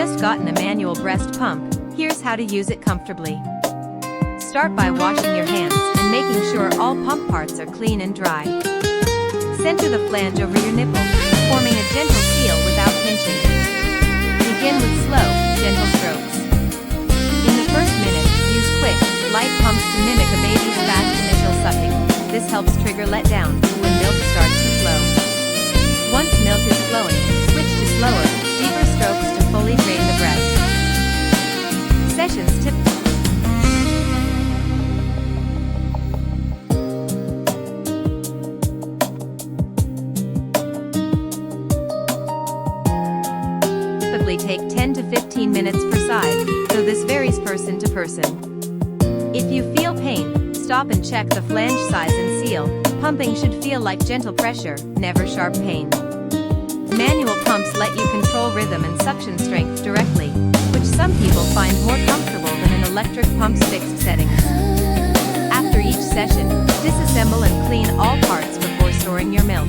just gotten a manual breast pump, here's how to use it comfortably. Start by washing your hands and making sure all pump parts are clean and dry. Center the flange over your nipple, forming a gentle seal without pinching. Begin with slow, gentle strokes. In the first minute, use quick, light pumps to mimic a baby's fast initial sucking. This helps trigger letdown when milk starts to flow. Once milk is flowing, switch to slower, deeper strokes to fully drain the breast. Sessions tip. Typically take 10 to 15 minutes per side, though this varies person to person. If you feel pain, stop and check the flange size and seal. Pumping should feel like gentle pressure, never sharp pain. Manual pumps let you control rhythm and suction strength directly, which some people find more comfortable than an electric pump's fixed settings. After each session, disassemble and clean all parts before storing your milk.